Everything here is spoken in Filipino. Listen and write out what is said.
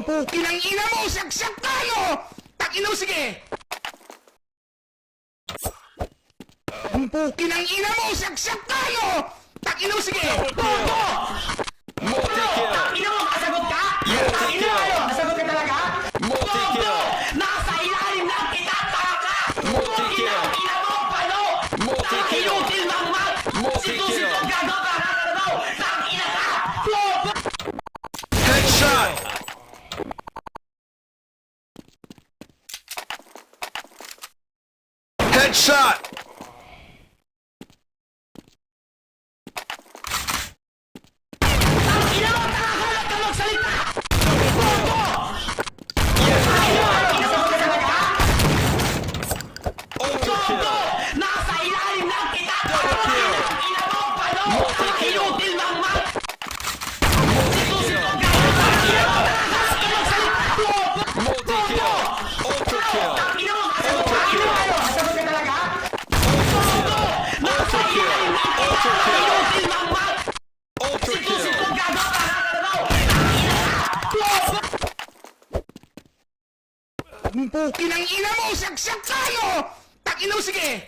Pukin ang ina mo! Saksak ka, no? Takino, sige! Pukin ang ina mo! Saksak ka, no? Takino, sige! Bobo! Multi-kill! Takino mo, kasagot ka? Takino, ano? Kasagot ka talaga? Multi-kill! Nasa ilalim ng kita, taka ka! Multi-kill! Pukin ang ina mo, pano? Multi-kill! Takinutil mangmang! Multi-kill! Situ-situ gago ka, nakakalabaw! Takina ka! Bobo! Headshot! Headshot! Takina mo, nakakalat ka magsalita! Bobo! Overkill! Nasa ilalim ng kita! Pukin ang ina mo, pano? Takinutil mangmang! Situ-situ gago ka, takina mo, nakakalat ka magsalita! Bobo! Multi-kill! Overkill! Takina mo, kasagot ka? Ano? Kasagot ka talaga? Nasa ilalim ng kita! Takinutil mangmang! Ultra-kill! Situ-situ gago ka, nakakalabaw! Takina ka! Bobo! Pukin ang ina mo! Saksak ka, no? Takino, sige!